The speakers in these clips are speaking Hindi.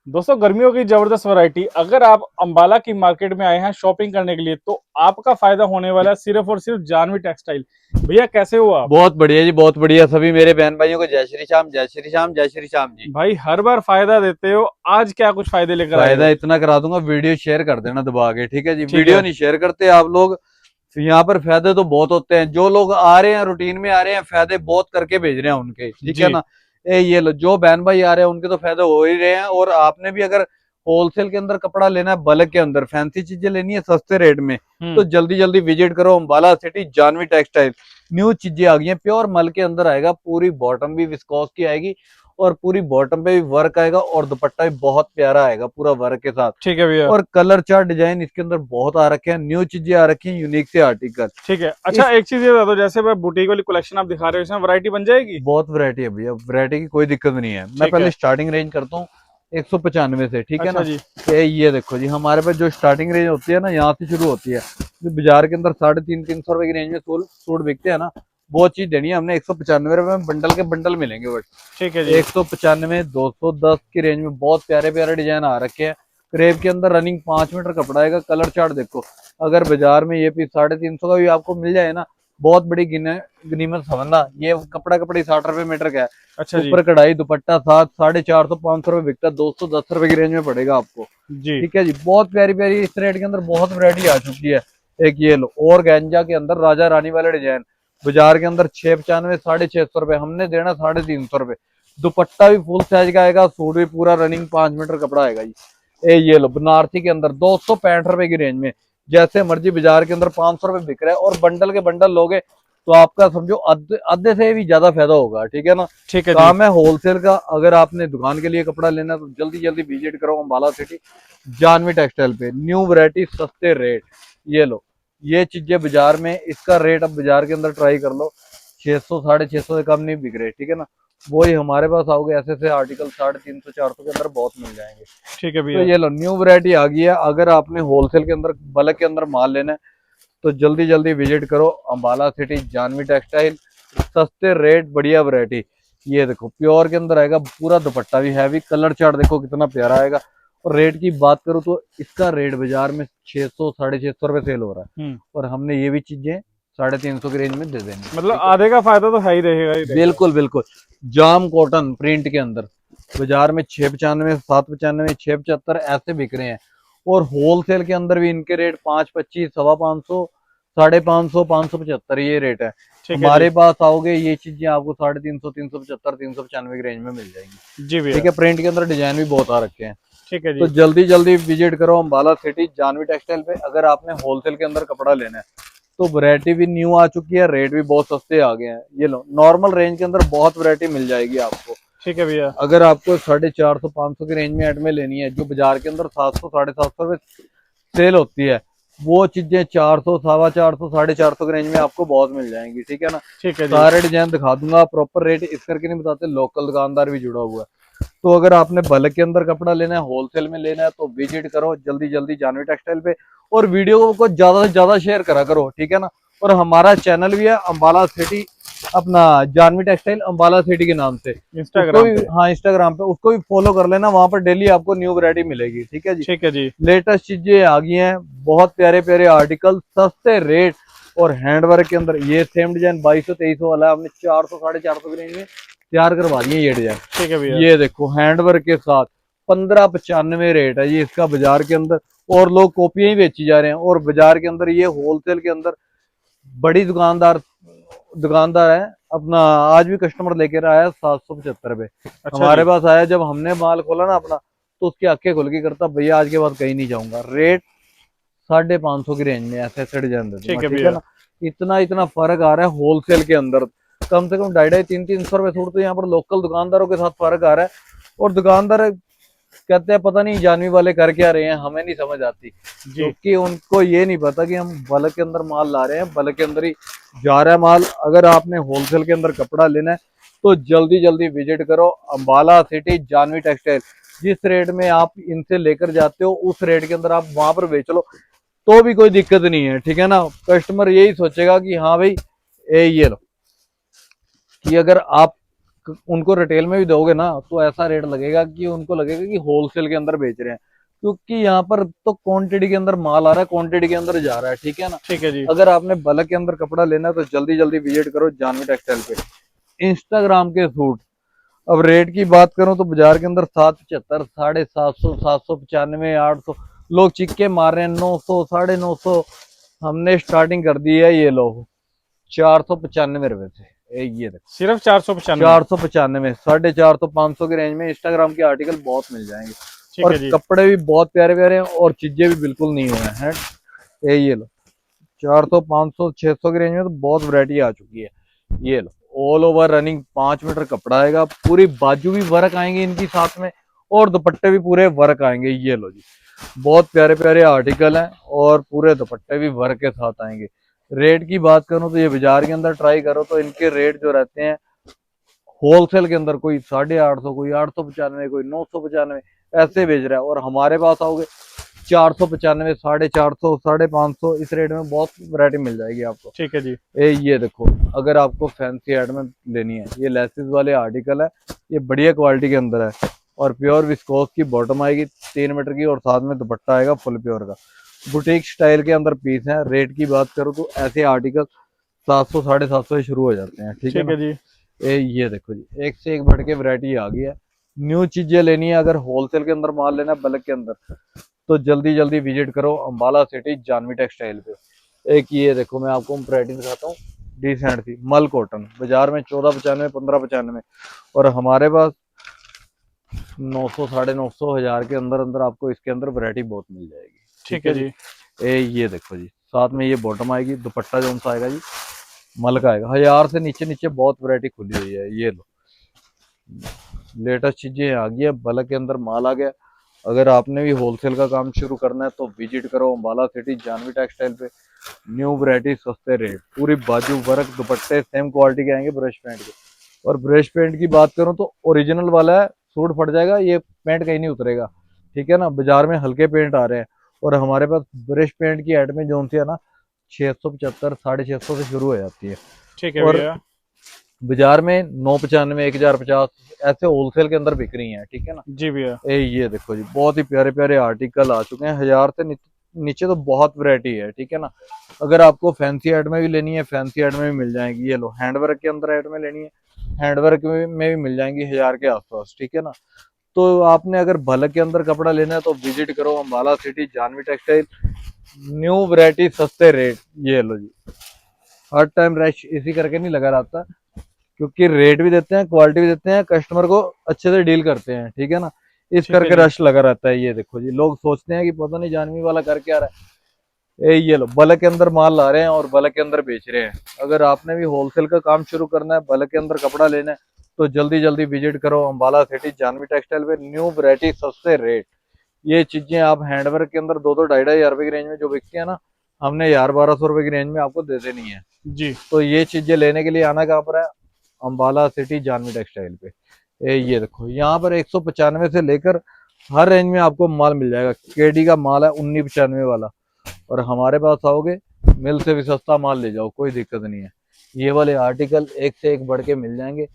दोस्तों गर्मियों की जबरदस्त वैरायटी। अगर आप अंबाला की मार्केट में आए हैं शॉपिंग करने के लिए तो आपका फायदा होने वाला है सिर्फ और सिर्फ जानवी टेक्सटाइल। भैया कैसे हो आप? बहुत बढ़िया जी, बहुत बढ़िया। सभी मेरे बहन भाइयों को जय श्री श्याम, जय श्री श्याम, जय श्री श्याम जी। भाई हर बार फायदा देते हो, आज क्या कुछ फायदे लेकर आए फायदा हो? इतना करा दूंगा, वीडियो शेयर कर देना दबा के, ठीक है जी। ठीक वीडियो है। नहीं शेयर करते आप लोग। तो यहाँ पर फायदे तो बहुत होते हैं। जो लोग आ रहे हैं रूटीन में आ रहे हैं, फायदे बहुत करके भेज रहे हैं उनके, ठीक है जी। ना। ये लो, जो बहन भाई आ रहे हैं उनके तो फायदे हो ही रहे हैं। और आपने भी अगर होलसेल के अंदर कपड़ा लेना है, बल्क के अंदर फैंसी चीजें लेनी है सस्ते रेट में, तो हम्म। जल्दी जल्दी विजिट करो Ambala city Janvi textile. New चीजें आ गई हैं, प्योर मल के अंदर आएगा। पूरी बॉटम भी विस्कोस की आएगी और पूरी बॉटम पे भी वर्क आएगा और दुपट्टा भी बहुत प्यारा आएगा पूरा वर्क के साथ। ठीक है भैया। और कलर चार्ट डिजाइन इसके अंदर बहुत आ रखे हैं, न्यू चीजें आ रखी हैं, यूनिक से आर्टिकल। ठीक है, अच्छा इस एक चीज ये बता दो, जैसे मैं बुटीक वाली कलेक्शन आप दिखा रहे हो इसमें वैरायटी बन जाएगी? बहुत वैरायटी है भैया, वैरायटी की कोई दिक्कत नहीं है। मैं ठीक पहले है। स्टार्टिंग रेंज करता हूँ 195 से, ठीक है अच्छा ना। जी। ये देखो जी, हमारे पास जो स्टार्टिंग रेंज होती है ना, यहाँ से शुरू होती है। जो बाजार के अंदर 350-300 रुपए की रेंज में सूट बिकते हैं ना, वो चीज देनी है हमने 195 रुपए में। बंडल के बंडल मिलेंगे बट ठीक है जी। 195, 210 की रेंज में बहुत प्यारे प्यारे डिजाइन आ रखे हैं। क्रेप के अंदर रनिंग 5 मीटर कपड़ा आएगा। कलर चार्ट देखो, अगर बाजार में ये पीस 350 का भी आपको मिल जाए ना, बहुत बड़ी गनीमत समझना। ये कपड़ा कपड़ी 60 रुपए मीटर का है। अच्छा जी। ऊपर कढ़ाई दुपट्टा साथ 450-500 रुपए बिकता है, 210 रुपए की रेंज में पड़ेगा आपको। जी। ठीक है जी, बहुत प्यारी प्यारी इस रेट के अंदर बहुत वैरायटी आ चुकी है। एक ये लो, और गंजा के अंदर राजा रानी वाले डिजाइन बाजार के अंदर 695, 650 रुपए, हमने देना 350 रुपए। दुपट्टा भी फुल साइज का आएगा, सूट भी पूरा रनिंग 5 मीटर कपड़ा आएगा जी। ये लो, बनारसी के अंदर 265 रुपए की रेंज में, जैसे मर्जी बाजार के अंदर 500 रुपए बिक रहा है। और बंडल के बंडल लोगे तो आपका समझो आधे से भी ज्यादा फायदा होगा, ठीक है ना। ठीक है जी। काम है होलसेल का। अगर आपने दुकान के लिए कपड़ा लेना है तो जल्दी जल्दी विजिट करो अंबाला सिटी जानवी टेक्सटाइल पे। न्यू वैरायटी, सस्ते रेट। ये लो, ये चीजें बाजार में, इसका रेट अब बाजार के अंदर ट्राई कर लो, 600 650 से कम नहीं बिक रहे, ठीक है ना। वही हमारे पास आओगे, ऐसे ऐसे आर्टिकल 350 400 के अंदर बहुत मिल जाएंगे। ठीक है तो भैया। ये लो, न्यू वैरायटी आ गई है। अगर आपने होलसेल के अंदर बल्क के अंदर माल लेना है तो जल्दी जल्दी विजिट करो अंबाला सिटी जानवी टेक्सटाइल। सस्ते रेट, बढ़िया वैरायटी। ये देखो, प्योर के अंदर आएगा, पूरा दुपट्टा भी हैवी। कलर चार्ट देखो कितना प्यारा आएगा। और रेट की बात करूं तो इसका रेट बाजार में 600 650 रुपए सेल हो रहा है, हम्म। और हमने ये भी चीजें 350 की रेंज में दे देंगे, मतलब ठीक है। आधे का फायदा तो है ही रहेगा। बिल्कुल बिल्कुल। जाम कॉटन प्रिंट के अंदर बाजार में 695, 795, 675 ऐसे बिक रहे हैं। और होलसेल के अंदर भी इनके रेट 525, 525, 550, 575 ये रेट है। ठीक है जी। हमारे पास आओगे, ये चीजें आपको 350, 375, 395 की रेंज में मिल जाएंगी, जी ठीक भैया। है। प्रिंट के अंदर डिजाइन भी बहुत आ रखे हैं। ठीक है तो जी। जल्दी जल्दी विजिट करो अंबाला सिटी जानवी टेक्सटाइल पे। अगर आपने होलसेल के अंदर कपड़ा लेना है तो वैरायटी भी न्यू आ चुकी है, रेट भी बहुत सस्ते आ गए हैं। ये लो, नॉर्मल रेंज के अंदर बहुत वैरायटी मिल जाएगी आपको। ठीक है भैया। अगर आपको 450-500 की रेंज में ऐड में लेनी है, जो बाजार के अंदर 700 750 रुपए सेल होती है, वो चीजें 400, 450, 450 की रेंज में आपको बहुत मिल जाएंगी, ठीक है ना। ठीक है जी। सारे डिजाइन दिखा दूंगा, प्रॉपर रेट इस करके नहीं बताते, लोकल दुकानदार भी जुड़ा हुआ है। तो अगर आपने बल्क के अंदर कपड़ा लेना है, होलसेल में लेना है, तो विजिट करो जल्दी जल्दी जानवी टेक्सटाइल पे। और वीडियो को ज्यादा से ज्यादा शेयर करा करो, ठीक है ना। और हमारा चैनल भी है अंबाला सिटी, अपना जानवी टेक्सटाइल अंबाला सिटी के नाम से। उसको इंस्टाग्राम भी, पे। हाँ, इंस्टाग्राम पे उसको भी फॉलो कर लेना, वहां पर डेली आपको न्यू वैरायटी मिलेगी, ठीक है जी। ठीक है जी। लेटेस्ट चीजें आ गई हैं, बहुत प्यारे प्यारे आर्टिकल, सस्ते रेट। और हैंडवर्क के अंदर ये सेम डिजाइन 2200-2300 वाला हमने 400 450 की रेंज में तैयार करवा दिए ये डिजाइन। ठीक है भैया। ये देखो, हैंडवर्क के साथ 1595 रेट है ये इसका बाजार के अंदर। और लोग कॉपियां ही बेची जा रहे हैं। और बाजार के अंदर ये होलसेल के अंदर बड़ी दुकानदार दुकानदार है अपना, आज भी कस्टमर लेकर आया 775 रुपए। अच्छा हमारे जी। पास आया, जब हमने माल खोला ना अपना, तो उसकी आंखें खुल के करता, भैया आज के बाद कहीं नहीं जाऊंगा। रेट 550 की रेंज में ऐसे ऐसे डिजाइन दे दूंगा, ठीक है ठीक है भैया। ना। इतना इतना फर्क आ रहा है होलसेल के अंदर। कम से कम 250-300 रुपए सूट तो यहाँ पर लोकल दुकानदारों के साथ फर्क आ रहा है। और दुकानदार कहते हैं पता नहीं जानवी वाले कर क्या रहे हैं, हमें नहीं समझ आती, जी। क्योंकि उनको ये नहीं पता कि हम बल्क के अंदर माल ला रहे हैं, बल्क के अंदर ही जा रहा है माल। अगर आपने होलसेल के अंदर कपड़ा लेना है तो जल्दी जल्दी विजिट करो अंबाला सिटी जानवी टेक्सटाइल। जिस रेट में आप इनसे लेकर जाते हो उस रेट के अंदर आप वहां पर बेच लो तो भी कोई दिक्कत नहीं है, ठीक है ना। कस्टमर यही सोचेगा कि हाँ भाई, ये लो, कि अगर आप उनको रिटेल में भी दोगे ना तो ऐसा रेट लगेगा कि उनको लगेगा कि होलसेल के अंदर बेच रहे हैं, क्योंकि यहाँ पर तो क्वांटिटी के अंदर माल आ रहा है, क्वांटिटी के अंदर जा रहा है, ठीक है ना। ठीक है जी। अगर आपने बल्क के अंदर कपड़ा लेना है तो जल्दी जल्दी विजिट करो जानवी टेक्सटाइल पे। इंस्टाग्राम के सूट, अब रेट की बात करूं तो बाजार के अंदर 775, 750, 795, 800 लोग चिक्के मार रहे हैं, 900, 950। हमने स्टार्टिंग कर दी है, ये लोग 495 रुपए से। ये देखो सिर्फ 495। 495, 450, 500 की रेंज में इंस्टाग्राम के आर्टिकल बहुत मिल जाएंगे। ठीक और है जी। कपड़े भी बहुत प्यारे प्यारे हैं और चीजें भी बिल्कुल नहीं हुए हैं। ये लो 400, 500, 600 की रेंज में तो बहुत वैरायटी आ चुकी है। ये लो ऑल ओवर रनिंग 5 मीटर कपड़ा आएगा, पूरी बाजू भी वर्क आएंगे इनकी साथ में, और दुपट्टे भी पूरे वर्क आएंगे। ये लो जी, बहुत प्यारे प्यारे आर्टिकल हैं और पूरे दुपट्टे भी वर्क के साथ आएंगे। रेट की बात करूं तो ये बाजार के अंदर ट्राई करो तो इनके रेट जो रहते हैं होलसेल के अंदर, कोई 850, कोई 895, कोई 995 ऐसे बेच रहा है, और हमारे पास आओगे 495, 450, 550 इस रेट में बहुत वैरायटी मिल जाएगी आपको। ठीक है जी। ये देखो, अगर आपको फैंसी आइटम में लेनी है, ये लेसिस वाले आर्टिकल है, ये बढ़िया क्वालिटी के अंदर है और प्योर विस्कोस की बॉटम आएगी 3 मीटर की, और साथ में दुपट्टा आएगा फुल प्योर का। बुटीक स्टाइल के अंदर पीस है। रेट की बात करूँ तो ऐसे आर्टिकल 700, 750 से शुरू हो जाते हैं, ठीक है ना। जी। ये देखो जी, एक से एक बढ़ के वैरायटी आ गई है। न्यू चीजें लेनी है, अगर होलसेल के अंदर माल लेना है बल्क के अंदर, तो जल्दी जल्दी विजिट करो अंबाला सिटी जानवी टेक्सटाइल पे। एक ये देखो, मैं आपको वैरायटी दिखाता हूँ, डिसेंट थी मल कॉटन, बाजार में 1495, 1595, और हमारे पास 900, 950, 1000 के अंदर अंदर आपको इसके अंदर वैरायटी बहुत मिल जाएगी। ठीक है जी। ये देखो जी, साथ में ये बॉटम आएगी, दुपट्टा जो सा आएगा जी मल का आएगा। 1000 से नीचे नीचे बहुत वैरायटी खुली हुई है। ये लो लेटेस्ट चीजें आ गई है, बल्क के अंदर माल आ गया। अगर आपने भी होलसेल का काम शुरू करना है तो विजिट करो अंबाला सिटी जानवी टेक्सटाइल पे। न्यू वैरायटी सस्ते रेट, पूरी बाजू वर्क दुपट्टे सेम क्वालिटी के आएंगे ब्रश पेंट के। और ब्रश पेंट की बात करूं तो ओरिजिनल वाला है, सूट फट जाएगा, ये पेंट कहीं नहीं उतरेगा, ठीक है ना। बाजार में हल्के पेंट आ रहे हैं और हमारे पास ब्रश पेंट की आइटमें जो सी है ना 675, 650 से शुरू हो जाती है। ठीक है और भैया। बाजार में 995, 1050 ऐसे होलसेल के अंदर बिक रही हैं, ठीक है ना। जी भैया। ये देखो जी, बहुत ही प्यारे प्यारे आर्टिकल आ चुके हैं। 1000 से नीचे तो बहुत वैरायटी है, ठीक है ना। अगर आपको फैंसी आइटमें भी लेनी है, फैंसी आइटमें भी मिल जाएंगी। ये लो हैंडवर्क के अंदर आइटमें लेनी है, हैंडवर्क में भी मिल जाएंगी 1000 के आसपास, ठीक है ना। तो आपने अगर बल्क के अंदर कपड़ा लेना है तो विजिट करो Ambala city Janvi textile. New variety सस्ते रेट। ये लो जी, हर टाइम रश इसी करके नहीं लगा रहता, क्योंकि रेट भी देते हैं, क्वालिटी भी देते हैं, कस्टमर को अच्छे से डील करते हैं, ठीक है ना। इस ठीक है करके जी। रश लगा रहता है। ये देखो जी, लोग सोचते हैं कि पता नहीं जानवी वाला कर क्या रहा है। ये लो बल्क के अंदर माल ला रहे हैं और बल्क के अंदर बेच रहे हैं। अगर आपने भी होलसेल का काम शुरू करना है, बल्क के अंदर कपड़ा लेना है, तो जल्दी जल्दी विजिट करो अंबाला सिटी जानवी टेक्सटाइल पे। न्यू वैरायटी सस्ते रेट। ये चीजें आप हैंडवर्क के अंदर 2-2, 2,500 रुपए की रेंज में जो बिकती है ना, हमने 1,000-1,200 रुपए की रेंज में आपको दे देनी है। जी। तो ये चीजें लेने के लिए आना कहाँ पर है, अंबाला सिटी जानवी टेक्सटाइल पे। ये देखो, यहाँ पर 195 से लेकर हर रेंज में आपको माल मिल जाएगा। केडी का माल है 1995 वाला, और हमारे पास आओगे मिल से भी सस्ता माल ले जाओ, कोई दिक्कत नहीं है। ये वाले आर्टिकल एक से एक बढ़ के मिल जाएंगे,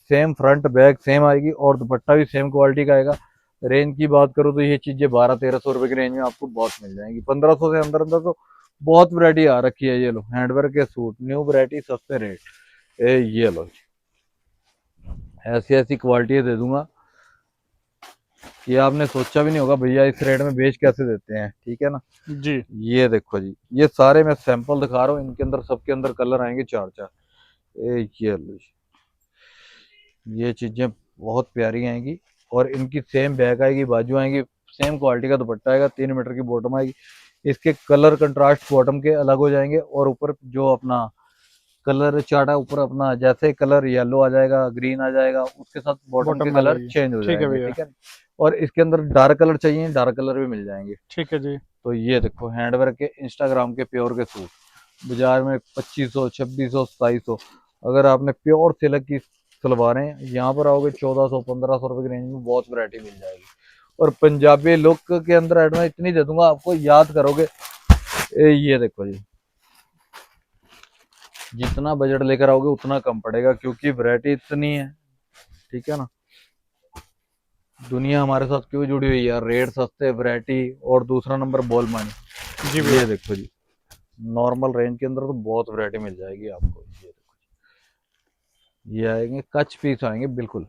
सेम फ्रंट बैक सेम आएगी और दुपट्टा भी सेम क्वालिटी का आएगा। रेंज की बात करूँ तो ये चीजें 1200-1300 रुपए की रेंज में आपको बहुत मिल जाएंगी। 1500 से अंदर अंदर तो बहुत वैरायटी आ रखी है। ये लो हैंडवर्क के सूट, न्यू वैरायटी सस्ते रेट। ये लो, ऐसी ऐसी क्वालिटी दे दूंगा कि आपने सोचा भी नहीं होगा भैया इस रेट में बेच कैसे देते हैं, ठीक है ना। जी। ये देखो जी, ये सारे मैं सैंपल दिखा रहा हूँ, इनके अंदर सबके अंदर कलर आएंगे 4-4। ये लो जी, ये चीजें बहुत प्यारी आएंगी और इनकी सेम बैक आएगी, बाजू आएंगी, सेम क्वालिटी का दुपट्टा आएगा, 3 मीटर की बॉटम आएगी। इसके कलर कंट्रास्ट बॉटम के अलग हो जाएंगे और ऊपर जो अपना कलर चार्ट है ऊपर अपना, जैसे कलर येलो आ जाएगा, ग्रीन आ जाएगा, उसके साथ बॉटम के बॉटम में आ कलर जाएगी। चेंज हो ठीक है जाएंगे, भैया। ठीक है। और इसके अंदर डार्क कलर चाहिए, डार्क कलर भी मिल जाएंगे। ठीक है जी। तो ये देखो हैंडवर्क के इंस्टाग्राम के प्योर के सूट, बाजार में 2500, 2600, 2700। अगर आपने प्योर सिल्क की सलवारें, यहाँ पर आओगे 1400, 1500 रुपए की रेंज में बहुत वैरायटी मिल जाएगी। और पंजाबी लुक के अंदर एडवांस इतनी दे दूंगा आपको, याद करोगे। ये देखो जी, जितना बजट लेकर आओगे उतना कम पड़ेगा, क्योंकि वैरायटी इतनी है ठीक है ना। दुनिया हमारे साथ क्यों जुड़ी हुई है यार, रेट सस्ते, वैरायटी, और दूसरा नंबर बॉल मानी। जी भैया। ये देखो जी, नॉर्मल रेंज के अंदर तो बहुत वैरायटी मिल जाएगी आपको। ये देखो, ये आएंगे कच पीस आएंगे बिल्कुल।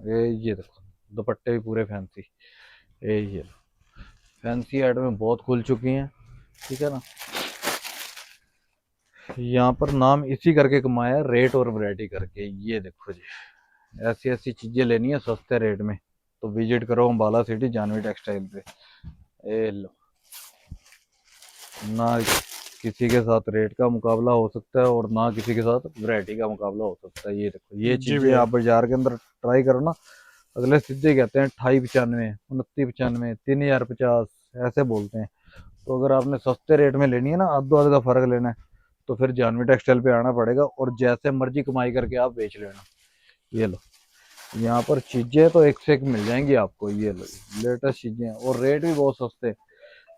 ये देखो, दुपट्टे भी पूरे फैंसी। ये फैंसी आइटमें बहुत खुल चुकी हैं, ठीक है ना। यहाँ पर नाम इसी करके कमाया है, रेट और वैरायटी करके। ये देखो जी, ऐसी ऐसी चीजें लेनी है सस्ते रेट में तो विजिट करो अम्बाला सिटी जानवी टेक्सटाइल पे। ए लो, ना किसी के साथ रेट का मुकाबला हो सकता है और ना किसी के साथ वैरायटी का मुकाबला हो सकता है। ये देखो, ये जी चीजें भैया। आप बाजार के अंदर ट्राई करो ना, अगले सीधे कहते हैं 2895, 2995, 3050, ऐसे बोलते हैं। तो अगर आपने सस्ते रेट में लेनी है ना, आधो आध का फर्क लेना है, तो फिर जानवी टेक्सटाइल पे आना पड़ेगा और जैसे मर्जी कमाई करके आप बेच लेना। ये लो, यहाँ पर चीजें तो एक से एक मिल जाएंगी आपको। ये लो, लेटेस्ट चीजें और रेट भी बहुत सस्ते।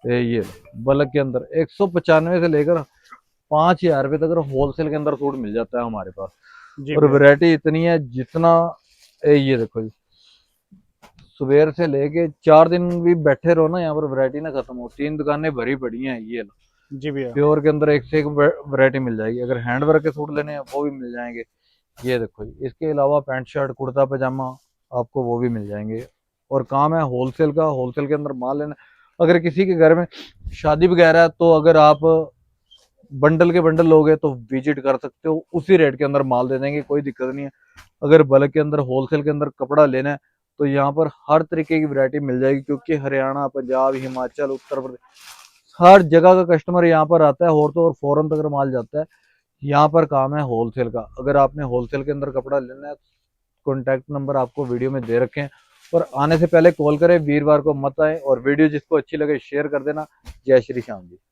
ये लो, बल्क के अंदर 195 से लेकर 5000 रुपये तक होलसेल के अंदर सूट मिल जाता है हमारे पास। जी और भैया। वैरायटी इतनी है जितना, ये देखो जी, सुबह से लेके 4 दिन भी बैठे रहो ना यहाँ पर, वैरायटी ना खत्म हो। 3 दुकानें भरी पड़ी हैं। ये लो, जी भैया। प्योर के अंदर एक से एक वैरायटी मिल जाएगी। अगर हैंड वर्क के सूट लेने हैं वो भी मिल जाएंगे। ये देखो जी, इसके अलावा पैंट शर्ट कुर्ता पजामा आपको वो भी मिल जाएंगे। और काम है होलसेल का, होलसेल के अंदर माल लेना। अगर किसी के घर में शादी वगैरह है तो अगर आप बंडल के बंडल लोगे तो विजिट कर सकते हो, उसी रेट के अंदर माल दे देंगे, कोई दिक्कत नहीं है। अगर बल्क के अंदर होलसेल के अंदर कपड़ा लेना है तो यहाँ पर हर तरीके की वैरायटी मिल जाएगी, क्योंकि हरियाणा, पंजाब, हिमाचल, उत्तर प्रदेश, हर जगह का कस्टमर यहाँ पर आता है। और तो और फॉरेन तक माल जाता है। यहाँ पर काम है होलसेल का। अगर आपने होलसेल के अंदर कपड़ा लेना है, कॉन्टैक्ट नंबर आपको वीडियो में दे रखे हैं। और आने से पहले कॉल करें, वीरवार को मत आए। और वीडियो जिसको अच्छी लगे शेयर कर देना। जय श्री श्याम जी।